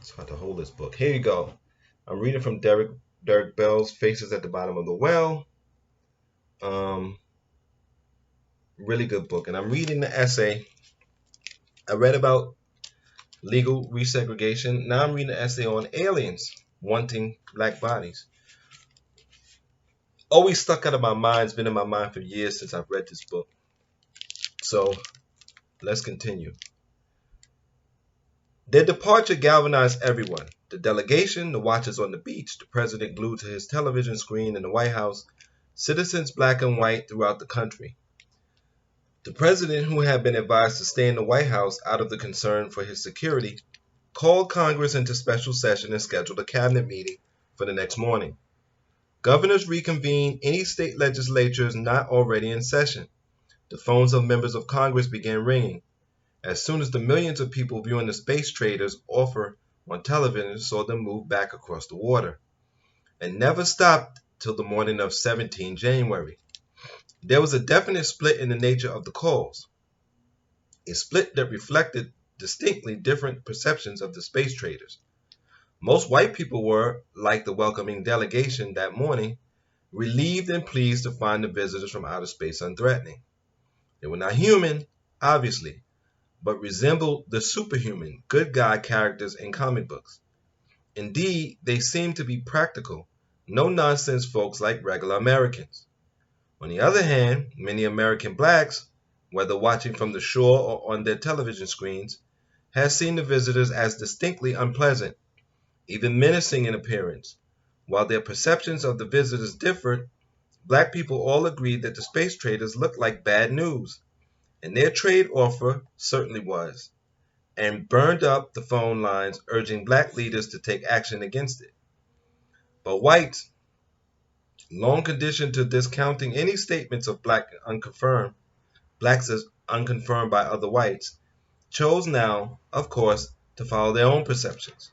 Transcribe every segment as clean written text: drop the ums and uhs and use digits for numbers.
It's hard to hold this book. Here you go. I'm reading from Derek Bell's Faces at the Bottom of the Well. Um, Really good book. And I'm reading the essay. I read about legal resegregation. Now I'm reading the essay on aliens wanting black bodies. Always stuck out of my mind. It's been in my mind for years since I've read this book. So let's continue. Their departure galvanized everyone. The delegation, the watchers on the beach, the president glued to his television screen in the White House, citizens black and white throughout the country. The president, who had been advised to stay in the White House out of the concern for his security, called Congress into special session and scheduled a cabinet meeting for the next morning. Governors reconvened any state legislatures not already in session. The phones of members of Congress began ringing. As soon as the millions of people viewing the space traders offer on television saw them move back across the water, and never stopped till the morning of 17 January. There was a definite split in the nature of the calls, a split that reflected distinctly different perceptions of the space traders. Most white people were, like the welcoming delegation that morning, relieved and pleased to find the visitors from outer space unthreatening. They were not human, obviously, but resembled the superhuman, good guy characters in comic books. Indeed, they seemed to be practical, no-nonsense folks like regular Americans. On the other hand, many American blacks, whether watching from the shore or on their television screens, had seen the visitors as distinctly unpleasant, even menacing in appearance. While their perceptions of the visitors differed, black people all agreed that the space traders looked like bad news, and their trade offer certainly was, and burned up the phone lines urging black leaders to take action against it. But whites, long conditioned to discounting any statements of blacks as unconfirmed by other whites, chose now, of course, to follow their own perceptions.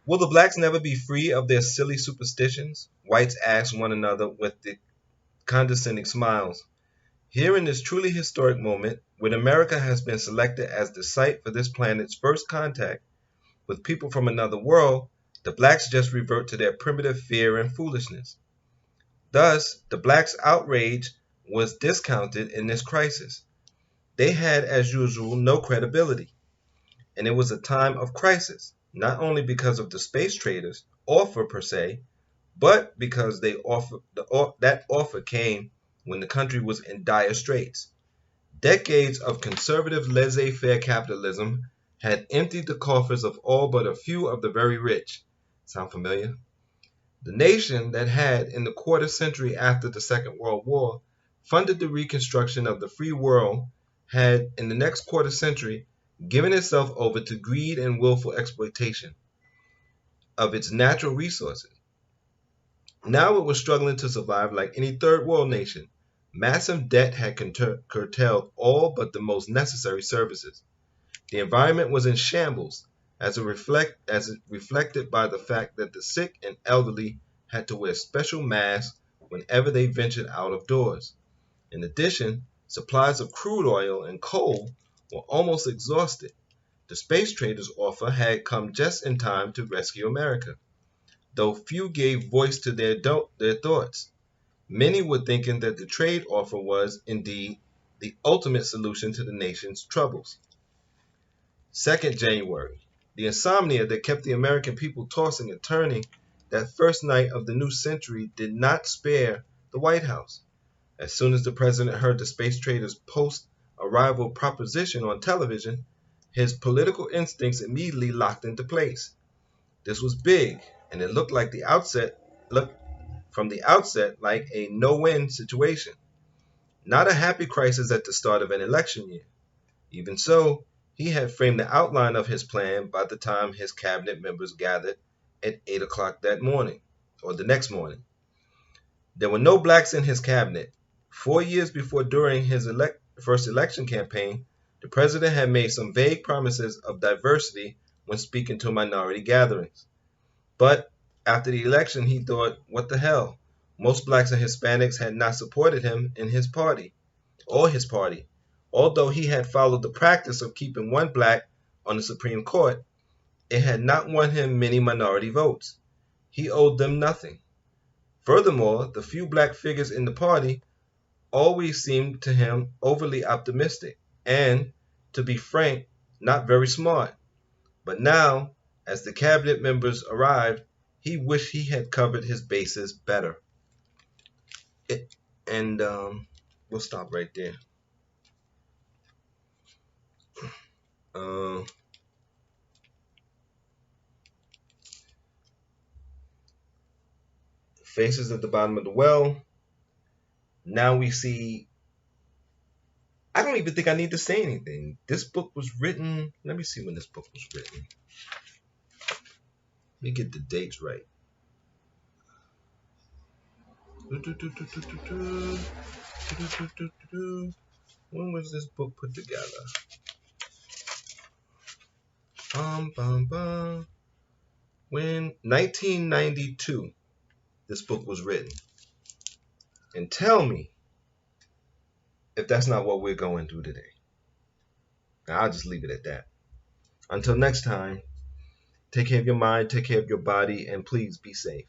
Will the blacks never be free of their silly superstitions? Whites asked one another with the condescending smiles. Here in this truly historic moment, when America has been selected as the site for this planet's first contact with people from another world, the blacks just revert to their primitive fear and foolishness. Thus, the blacks' outrage was discounted in this crisis. They had, as usual, no credibility, and it was a time of crisis, not only because of the space traders' offer per se, but because that offer came when the country was in dire straits. Decades of conservative laissez-faire capitalism had emptied the coffers of all but a few of the very rich. Sound familiar? The nation that had, in the quarter century after the Second World War, funded the reconstruction of the free world had, in the next quarter century, given itself over to greed and willful exploitation of its natural resources. Now it was struggling to survive like any third world nation. Massive debt had curtailed all but the most necessary services. The environment was in shambles, as reflected by the fact that the sick and elderly had to wear special masks whenever they ventured out of doors. In addition, supplies of crude oil and coal were almost exhausted. The space traders' offer had come just in time to rescue America, though few gave voice to their thoughts. Many were thinking that the trade offer was, indeed, the ultimate solution to the nation's troubles. 2nd January. The insomnia that kept the American people tossing and turning that first night of the new century did not spare the White House. As soon as the president heard the space traders' post-arrival proposition on television, his political instincts immediately locked into place. This was big, and it looked from the outset like a no-win situation. Not a happy crisis at the start of an election year. Even so, he had framed the outline of his plan by the time his cabinet members gathered at 8 o'clock that morning, or the next morning. There were no blacks in his cabinet. 4 years before, during his first election campaign, the president had made some vague promises of diversity when speaking to minority gatherings. But after the election, he thought, what the hell? Most blacks and Hispanics had not supported him in his party, although he had followed the practice of keeping one black on the Supreme Court, it had not won him many minority votes. He owed them nothing. Furthermore, the few black figures in the party always seemed to him overly optimistic and, to be frank, not very smart. But now, as the cabinet members arrived, he wished he had covered his bases better. And we'll stop right there. Uh, Faces at the bottom of the well. Now we see. I don't even think I need to say anything. This book was written. Let me see when this book was written. Let me get the dates right. When was this book put together? When 1992, this book was written. And tell me if that's not what we're going through today. Now, I'll just leave it at that. Until next time, take care of your mind, take care of your body, and please be safe.